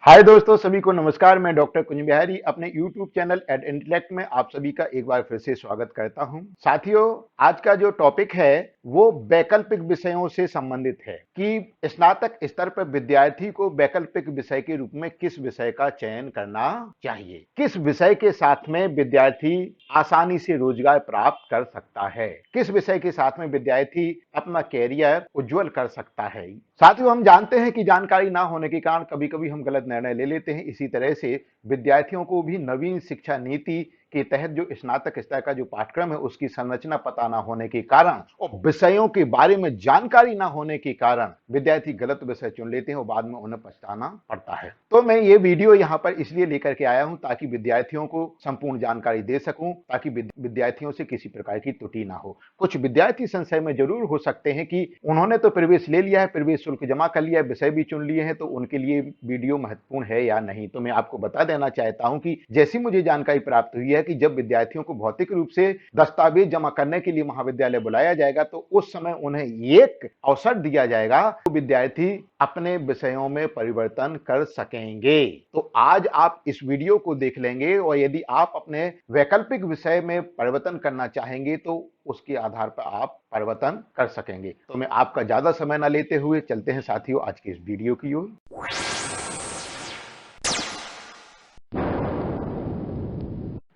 हाय दोस्तों, सभी को नमस्कार। मैं डॉक्टर कुंज बिहारी अपने YouTube चैनल एड इंटेलेक्ट में आप सभी का एक बार फिर से स्वागत करता हूं। साथियों, आज का जो टॉपिक है वो वैकल्पिक विषयों से संबंधित है कि स्नातक स्तर पर विद्यार्थी को वैकल्पिक विषय के रूप में किस विषय का चयन करना चाहिए, किस विषय के साथ में विद्यार्थी आसानी से रोजगार प्राप्त कर सकता है, किस विषय के साथ में विद्यार्थी अपना कैरियर उज्जवल कर सकता है। साथियों, हम जानते हैं कि जानकारी ना होने के कारण कभी कभी हम गलत निर्णय ले लेते हैं। इसी तरह से विद्यार्थियों को भी नवीन शिक्षा नीति के तहत जो स्नातक स्तर का जो पाठ्यक्रम है उसकी संरचना पता ना होने के कारण और विषयों के बारे में जानकारी ना होने के कारण विद्यार्थी गलत विषय चुन लेते हैं और बाद में उन्हें पछताना पड़ता है। तो मैं ये वीडियो यहाँ पर इसलिए लेकर के आया हूं ताकि विद्यार्थियों को संपूर्ण जानकारी दे सकूं, ताकि विद्यार्थियों से किसी प्रकार की त्रुटि ना हो। कुछ विद्यार्थी संशय में जरूर हो सकते हैं कि उन्होंने तो प्रवेश ले लिया है, प्रवेश शुल्क जमा कर लिया है, विषय भी चुन लिए हैं, तो उनके लिए वीडियो महत्वपूर्ण है या नहीं। तो मैं आपको बता देना चाहता हूं कि जैसी मुझे जानकारी प्राप्त हुई है कि जब विद्यार्थियों को भौतिक रूप से दस्तावेज जमा करने के लिए महाविद्यालय बुलाया जाएगा तो उस समय उन्हें एक अवसर दिया जाएगा तो विद्यार्थी अपने विषयों में परिवर्तन कर सकेंगे। तो आज आप इस वीडियो को देख लेंगे और यदि आप अपने वैकल्पिक विषय में परिवर्तन करना चाहेंगे तो उसके आधार पर आप परिवर्तन कर सकेंगे। तो मैं आपका ज्यादा समय ना लेते हुए चलते हैं साथियों आज की इस वीडियो की ओर।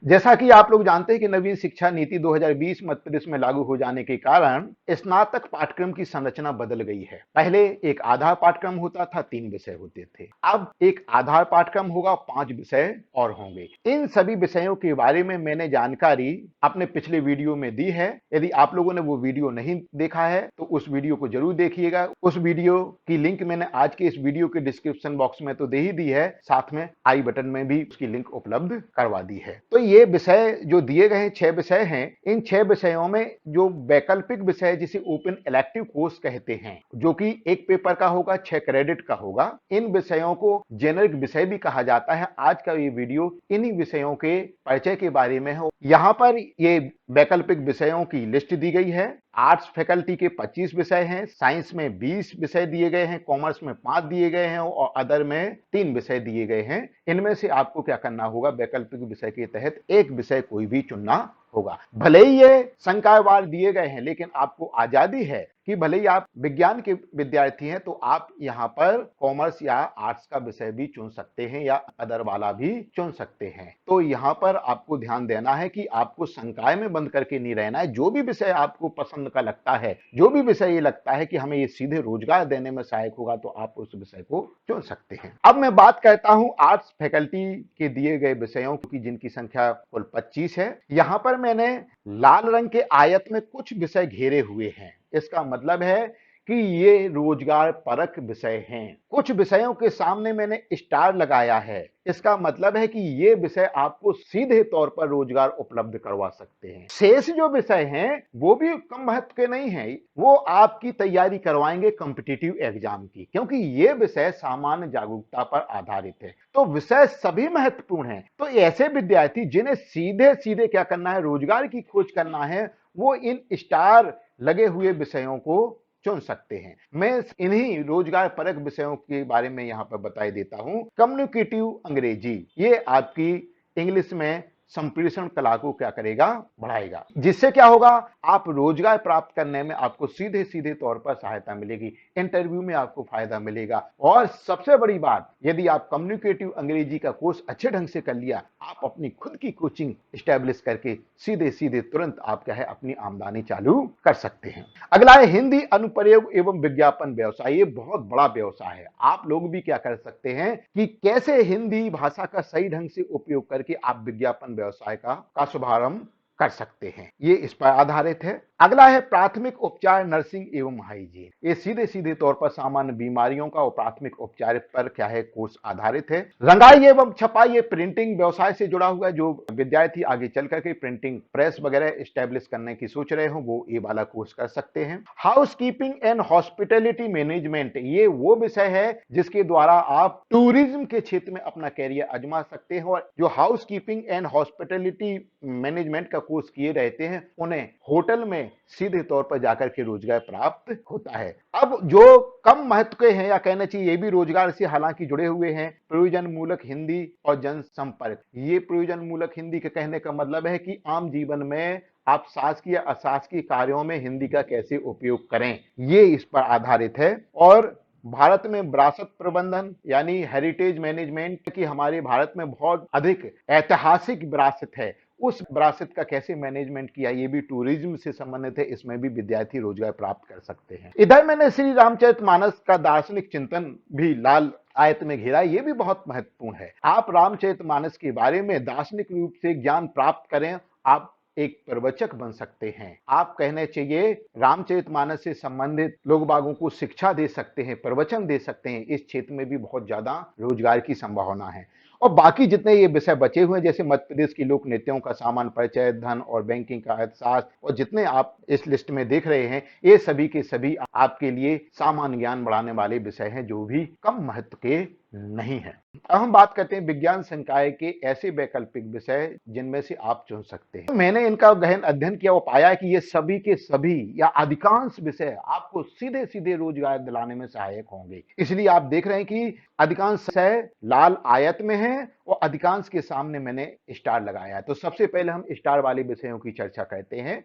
जैसा कि आप लोग जानते हैं कि नवीन शिक्षा नीति 2020 मध्य प्रदेश में लागू हो जाने के कारण स्नातक पाठ्यक्रम की संरचना बदल गई है। पहले एक आधार पाठ्यक्रम होता था, 3 विषय होते थे। अब एक आधार पाठ्यक्रम होगा, 5 विषय और होंगे। इन सभी विषयों के बारे में मैंने जानकारी अपने पिछले वीडियो में दी है। यदि आप लोगों ने वो वीडियो नहीं देखा है तो उस वीडियो को जरूर देखिएगा। उस वीडियो की लिंक मैंने आज के इस वीडियो के डिस्क्रिप्शन बॉक्स में तो दे ही दी है, साथ में आई बटन में भी उसकी लिंक उपलब्ध करवा दी है। तो ये विषय जो दिए गए हैं, 6 विषय हैं। इन 6 विषयों में जो वैकल्पिक विषय जिसे ओपन इलेक्टिव कोर्स कहते हैं, जो कि एक पेपर का होगा, 6 क्रेडिट का होगा, इन विषयों को जेनरिक विषय भी कहा जाता है। आज का ये वीडियो इन्हीं विषयों के परिचय के बारे में है। यहाँ पर ये वैकल्पिक विषयों की लिस्ट दी गई है। आर्ट्स फैकल्टी के 25 विषय हैं, साइंस में 20 विषय दिए गए हैं, कॉमर्स में 5 दिए गए हैं और अदर में 3 विषय दिए गए हैं। इनमें से आपको क्या करना होगा, वैकल्पिक विषय के तहत एक विषय कोई भी चुनना होगा। भले ही ये संकायवार दिए गए हैं, लेकिन आपको आजादी है कि भले ही आप विज्ञान के विद्यार्थी हैं तो आप यहाँ पर कॉमर्स या आर्ट्स का विषय भी चुन सकते हैं या अदर वाला भी चुन सकते हैं। तो यहाँ पर आपको ध्यान देना है कि आपको संकाय में बंद करके नहीं रहना है। जो भी विषय आपको पसंद का लगता है, जो भी विषय ये लगता है कि हमें ये सीधे रोजगार देने में सहायक होगा, तो आप उस विषय को चुन सकते हैं। अब मैं बात करता हूं आर्ट्स फैकल्टी के दिए गए विषयों की, जिनकी संख्या कुल 25 है। यहां पर मैंने लाल रंग के आयत में कुछ विषय घेरे हुए हैं। इसका मतलब है कि ये रोजगार परक विषय हैं। कुछ विषयों के सामने मैंने स्टार लगाया है। इसका मतलब है कि ये विषय आपको सीधे तौर पर रोजगार उपलब्ध करवा सकते हैं। शेष जो विषय हैं वो भी कम महत्व के नहीं हैं, वो आपकी तैयारी करवाएंगे कॉम्पिटिटिव एग्जाम की, क्योंकि ये विषय सामान्य जागरूकता पर आधारित है। तो विषय सभी महत्वपूर्ण हैं। तो ऐसे विद्यार्थी जिन्हें सीधे सीधे क्या करना है, रोजगार की खोज करना है, वो इन स्टार लगे हुए विषयों को चुन सकते हैं। मैं इन्हीं रोजगार परक विषयों के बारे में यहां पर बता देता हूं। कम्युनिकेटिव अंग्रेजी, ये आपकी इंग्लिश में संप्रेषण कला को क्या करेगा, बढ़ाएगा, जिससे क्या होगा, आप रोजगार प्राप्त करने में आपको सीधे सीधे तौर पर सहायता मिलेगी, इंटरव्यू में आपको फायदा मिलेगा। और सबसे बड़ी बात, यदि आप कम्युनिकेटिव अंग्रेजी का कोर्स अच्छे ढंग से कर लिया, आप अपनी खुद की कोचिंग स्टैब्लिश करके सीधे सीधे तुरंत आप क्या है, अपनी आमदनी चालू कर सकते हैं। अगला है हिंदी अनुप्रयोग एवं विज्ञापन व्यवसाय। ये बहुत बड़ा व्यवसाय है। आप लोग भी क्या कर सकते हैं कि कैसे हिंदी भाषा का सही ढंग से उपयोग करके आप विज्ञापन व्यवसाय का शुभारंभ कर सकते हैं। ये इस पर आधारित है। अगला है प्राथमिक उपचार, नर्सिंग एवं हाइजीन। ये सीधे सीधे तौर पर सामान्य बीमारियों का और प्राथमिक उपचार पर क्या है, कोर्स आधारित है। रंगाई एवं छपाई, ये प्रिंटिंग व्यवसाय से जुड़ा हुआ है। जो विद्यार्थी आगे चल करके प्रिंटिंग प्रेस वगैरह स्टैब्लिश करने की सोच रहे हो, वो ये वाला कोर्स कर सकते हैं। House keeping and hospitality management, ये वो विषय है जिसके द्वारा आप टूरिज्म के क्षेत्र में अपना कैरियर आजमा सकते हैं। और जो house keeping and hospitality management का कोर्स किए रहते हैं उन्हें होटल में सीधे तौर पर जाकर के रोजगार प्राप्त होता है। अब जो कम महत्व के हैं या कहना चाहिए ये भी रोजगार से हालांकि जुड़े हुए हैं, प्रयोजन मूलक हिंदी और जनसंपर्क। ये प्रयोजन मूलक हिंदी के कहने का मतलब है कि आम जीवन में आप शासकीय अशासकीय कार्यों में हिंदी का कैसे उपयोग करें, ये इस पर आधारित है। और भारत में विरासत प्रबंधन यानी हेरिटेज मैनेजमेंट की हमारे भारत में बहुत अधिक ऐतिहासिक विरासत है, उस विरासत का कैसे मैनेजमेंट किया, ये भी टूरिज्म से संबंधित है, इसमें भी विद्यार्थी रोजगार प्राप्त कर सकते हैं। इधर मैंने श्री रामचरितमानस का दार्शनिक चिंतन भी लाल आयत में घेरा, ये भी बहुत महत्वपूर्ण है। आप रामचरितमानस के बारे में दार्शनिक रूप से ज्ञान प्राप्त करें, आप एक प्रवचक बन सकते हैं। आप कहने चाहिए रामचरितमानस से संबंधित लोग बागों को शिक्षा दे सकते हैं, प्रवचन दे सकते हैं। इस क्षेत्र में भी बहुत ज्यादा रोजगार की संभावना है। और बाकी जितने ये विषय बचे हुए हैं जैसे मध्य प्रदेश की लोक नीतियों का सामान्य परिचय, धन और बैंकिंग का अर्थशास्त्र और जितने आप इस लिस्ट में देख रहे हैं, ये सभी के सभी आपके लिए सामान्य ज्ञान बढ़ाने वाले विषय हैं जो भी कम महत्व के नहीं है। अब हम बात करते हैं विज्ञान संकाय के ऐसे वैकल्पिक विषय जिनमें से आप चुन सकते हैं। मैंने इनका गहन अध्ययन किया और पाया कि ये सभी के सभी या अधिकांश विषय आपको सीधे सीधे रोजगार दिलाने में सहायक होंगे। इसलिए आप देख रहे हैं कि अधिकांश विषय लाल आयत में है और अधिकांश के सामने मैंने स्टार लगाया है। तो सबसे पहले हम स्टार वाले विषयों की चर्चा करते हैं।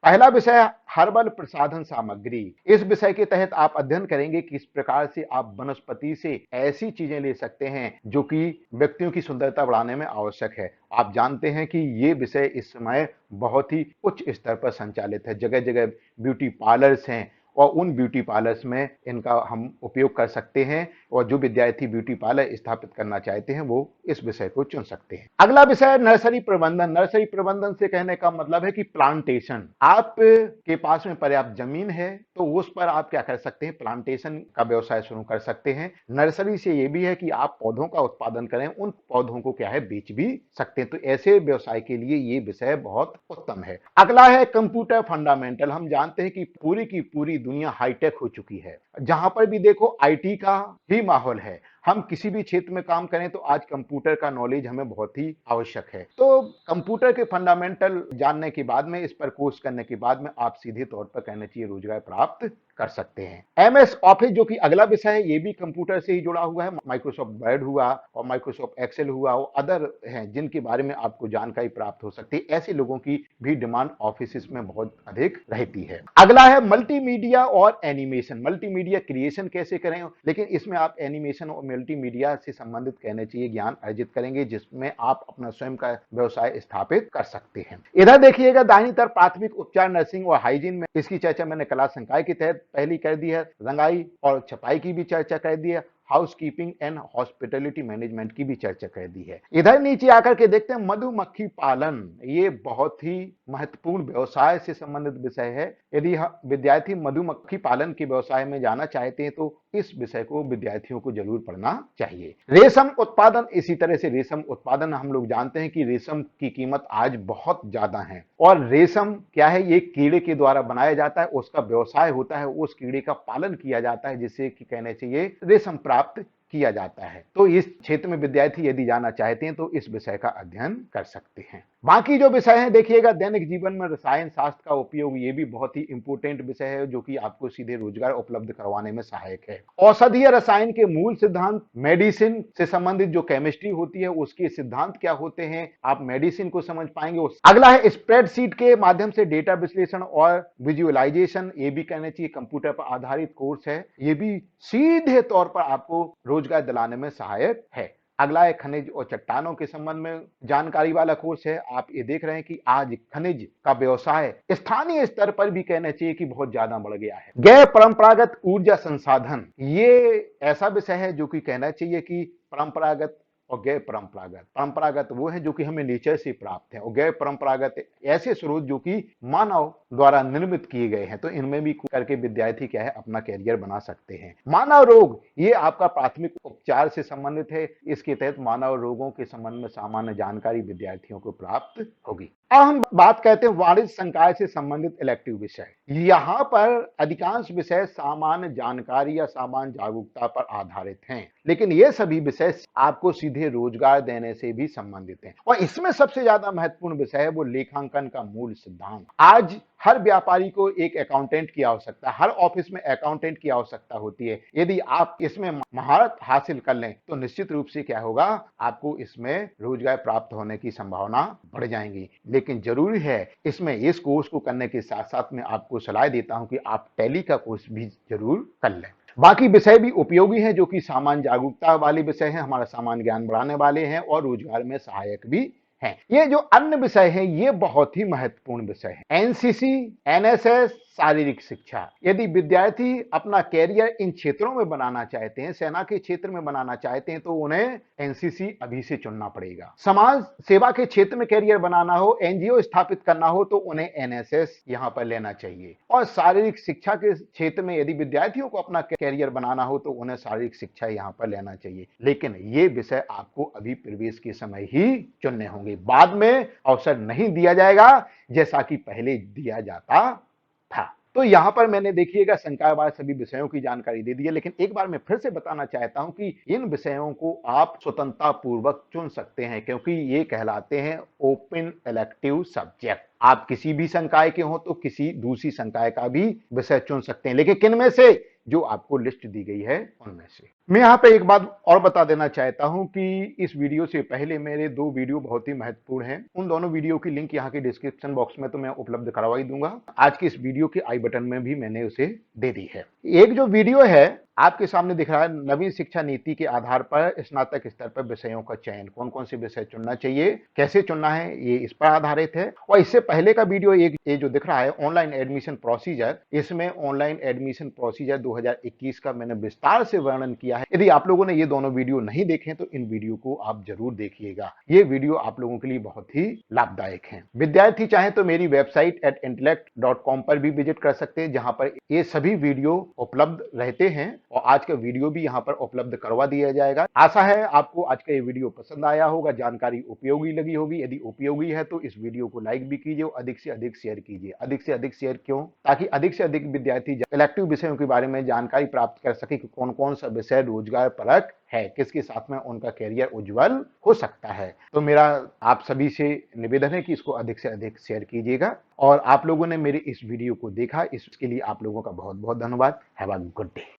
पहला विषय हर्बल प्रसाधन सामग्री। इस विषय के तहत आप अध्ययन करेंगे किस प्रकार से आप वनस्पति से ऐसी चीजें ले सकते हैं जो कि व्यक्तियों की सुंदरता बढ़ाने में आवश्यक है। आप जानते हैं कि ये विषय इस समय बहुत ही उच्च स्तर पर संचालित है। जगह जगह ब्यूटी पार्लर्स हैं और उन ब्यूटी पार्लर्स में इनका हम उपयोग कर सकते हैं और जो विद्यार्थी ब्यूटी पार्लर स्थापित करना चाहते हैं वो इस विषय को चुन सकते हैं। अगला विषय नर्सरी प्रबंधन। नर्सरी प्रबंधन से कहने का मतलब है कि प्लांटेशन। आप के पास में पर्याप्त जमीन है तो उस पर आप क्या कर सकते हैं, प्लांटेशन का व्यवसाय शुरू कर सकते हैं। नर्सरी से ये भी है कि आप पौधों का उत्पादन करें, उन पौधों को क्या है बेच भी सकते हैं। तो ऐसे व्यवसाय के लिए ये विषय बहुत उत्तम है। अगला है कंप्यूटर फंडामेंटल। हम जानते हैं कि पूरी दुनिया हाईटेक हो चुकी है, जहां पर भी देखो आईटी का ही माहौल है। हम किसी भी क्षेत्र में काम करें तो आज कंप्यूटर का नॉलेज हमें बहुत ही आवश्यक है। तो कंप्यूटर के फंडामेंटल जानने के बाद में, इस पर कोर्स करने के बाद में आप सीधे तौर पर कहना चाहिए रोजगार प्राप्त कर सकते हैं। एमएस ऑफिस जो कि अगला विषय है, ये भी कंप्यूटर से ही जुड़ा हुआ है। माइक्रोसॉफ्ट वर्ड हुआ और माइक्रोसॉफ्ट एक्सेल हुआ और अदर हैं जिनके बारे में आपको जानकारी प्राप्त हो सकती है। ऐसे लोगों की भी डिमांड ऑफिस में बहुत अधिक रहती है। अगला है मल्टीमीडिया और एनिमेशन। मल्टीमीडिया क्रिएशन कैसे करें, लेकिन इसमें आप एनिमेशन और मल्टीमीडिया से संबंधित कहने चाहिए ज्ञान अर्जित करेंगे, जिसमें आप अपना स्वयं का व्यवसाय स्थापित कर सकते हैं। इधर देखिएगा दाहिनी तरफ प्राथमिक उपचार, नर्सिंग और हाइजीन में इसकी चर्चा मैंने कला संकाय के तहत पहली कर दी है। रंगाई और छपाई की भी चर्चा कर दी है। हाउसकीपिंग एंड हॉस्पिटैलिटी मैनेजमेंट की भी चर्चा कर दी है। इधर नीचे आकर के देखते हैं मधुमक्खी पालन। ये बहुत ही महत्वपूर्ण व्यवसाय से संबंधित विषय है। यदि विद्यार्थी मधुमक्खी पालन के व्यवसाय में जाना चाहते हैं तो इस विषय को विद्यार्थियों को जरूर पढ़ना चाहिए। रेशम उत्पादन, इसी तरह से रेशम उत्पादन हम लोग जानते हैं कि रेशम की कीमत आज बहुत ज्यादा है और रेशम क्या है, ये कीड़े के द्वारा बनाया जाता है, उसका व्यवसाय होता है, उस कीड़े का पालन किया जाता है जिससे कि कहने चाहिए रेशम प्राप्त किया जाता है। तो इस क्षेत्र में विद्यार्थी यदि जाना चाहते हैं तो इस विषय का अध्ययन कर सकते हैं। बाकी जो विषय है देखिएगा दैनिक जीवन में रसायन शास्त्र का उपयोग, ये भी बहुत ही इंपोर्टेंट विषय है जो कि आपको सीधे रोजगार उपलब्ध करवाने में सहायक है। औषधीय रसायन के मूल सिद्धांत, मेडिसिन से संबंधित जो केमिस्ट्री होती है उसके सिद्धांत क्या होते हैं, आप मेडिसिन को समझ पाएंगे। अगला है स्प्रेडशीट के माध्यम से डेटा विश्लेषण और विजुअलाइजेशन। ये भी कहना चाहिए कंप्यूटर पर आधारित कोर्स है, ये भी सीधे तौर पर आपको रोजगार दिलाने में सहायक है। अगला है खनिज और चट्टानों के संबंध में जानकारी वाला कोर्स है। आप ये देख रहे हैं कि आज खनिज का व्यवसाय स्थानीय स्तर पर भी कहना चाहिए कि बहुत ज्यादा बढ़ गया है। गैर परंपरागत ऊर्जा संसाधन, ये ऐसा विषय है जो कि कहना चाहिए कि परंपरागत और गैर परंपरागत। परंपरागत वो है जो कि हमें नेचर से प्राप्त है और गैर परंपरागत ऐसे स्रोत जो कि मानव द्वारा निर्मित किए गए हैं। तो इनमें भी करके विद्यार्थी क्या है अपना कैरियर बना सकते हैं। मानव रोग, ये आपका प्राथमिक उपचार से संबंधित है। इसके तहत मानव रोगों के संबंध में सामान्य जानकारी विद्यार्थियों को प्राप्त होगी। अब हम बात करते हैं वाणिज्य संकाय से संबंधित इलेक्टिव विषय। यहाँ पर अधिकांश विषय सामान्य जानकारी या सामान्य जागरूकता पर आधारित हैं, लेकिन ये सभी विषय आपको सीधे रोजगार देने से भी संबंधित हैं। और इसमें सबसे ज्यादा महत्वपूर्ण विषय है वो लेखांकन का मूल सिद्धांत। आज हर व्यापारी को एक अकाउंटेंट की आवश्यकता, हर ऑफिस में अकाउंटेंट की आवश्यकता होती है। यदि आप इसमें महारत हासिल कर लें तो निश्चित रूप से क्या होगा, आपको इसमें रोजगार प्राप्त होने की संभावना बढ़ जाएंगी। लेकिन जरूरी है इसमें इस कोर्स को करने के साथ साथ में आपको सलाह देता हूं कि आप टैली का कोर्स भी जरूर कर लें। बाकी विषय भी उपयोगी हैं जो कि सामान्य जागरूकता वाले विषय हैं, हमारा सामान्य ज्ञान बढ़ाने वाले हैं और रोजगार में सहायक भी हैं। ये जो अन्य विषय हैं ये बहुत ही महत्वपूर्ण विषय हैं। एनसीसी, एनएसएस, शारीरिक शिक्षा। यदि विद्यार्थी अपना कैरियर इन क्षेत्रों में बनाना चाहते हैं, सेना के क्षेत्र में बनाना चाहते हैं, तो उन्हें एनसीसी अभी से चुनना पड़ेगा। समाज सेवा के क्षेत्र में कैरियर बनाना हो, एनजीओ स्थापित करना हो, तो उन्हें एनएसएस यहां पर लेना चाहिए। और शारीरिक शिक्षा के क्षेत्र में यदि विद्यार्थियों को अपना कैरियर बनाना हो तो उन्हें शारीरिक शिक्षा यहां पर लेना चाहिए। लेकिन ये विषय आपको अभी प्रवेश के समय ही चुनने होंगे, बाद में अवसर नहीं दिया जाएगा जैसा कि पहले दिया जाता था। तो यहां पर मैंने देखिएगा संकायवार सभी विषयों की जानकारी दे दी है, लेकिन एक बार मैं फिर से बताना चाहता हूं कि इन विषयों को आप स्वतंत्रता पूर्वक चुन सकते हैं क्योंकि ये कहलाते हैं ओपन इलेक्टिव सब्जेक्ट। आप किसी भी संकाय के हो तो किसी दूसरी संकाय का भी विषय चुन सकते हैं, लेकिन किन में से, जो आपको लिस्ट दी गई है उनमें से। मैं यहाँ पे एक बात और बता देना चाहता हूं कि इस वीडियो से पहले मेरे 2 वीडियो बहुत ही महत्वपूर्ण हैं। उन दोनों वीडियो की लिंक यहाँ के डिस्क्रिप्शन बॉक्स में तो मैं उपलब्ध करवा ही दूंगा। आज की इस वीडियो के आई बटन में भी मैंने उसे दे दी है। एक जो वीडियो है आपके सामने दिख रहा है, नवीन शिक्षा नीति के आधार पर स्नातक स्तर पर विषयों का चयन, कौन कौन से विषय चुनना चाहिए, कैसे चुनना है, ये इस पर आधारित है। और इससे पहले का वीडियो एक ये जो दिख रहा है ऑनलाइन एडमिशन प्रोसीजर, इसमें ऑनलाइन एडमिशन प्रोसीजर 2021 का मैंने विस्तार से वर्णन किया है। यदि आप लोगों ने ये दोनों वीडियो नहीं देखे तो इन वीडियो को आप जरूर देखिएगा, ये वीडियो आप लोगों के लिए बहुत ही लाभदायक है। विद्यार्थी चाहे तो मेरी वेबसाइट @intellect.com पर भी विजिट कर सकते हैं, जहां पर ये सभी वीडियो उपलब्ध रहते हैं और आज का वीडियो भी यहां पर उपलब्ध करवा दिया जाएगा। आशा है आपको आज का ये वीडियो पसंद आया होगा, जानकारी उपयोगी लगी होगी। यदि उपयोगी है तो इस वीडियो को लाइक भी कीजिए और अधिक से अधिक शेयर कीजिए। अधिक से अधिक शेयर क्यों? ताकि अधिक से अधिक विद्यार्थी इलेक्टिव विषयों के बारे में जानकारी प्राप्त कर सके कि कौन कौन सा विषय रोजगार परक है, किसके साथ में उनका कैरियर उज्जवल हो सकता है। तो मेरा आप सभी से निवेदन है कि इसको अधिक से अधिक शेयर कीजिएगा। और आप लोगों ने मेरे इस वीडियो को देखा, इसके लिए आप लोगों का बहुत बहुत धन्यवाद। Have a good day.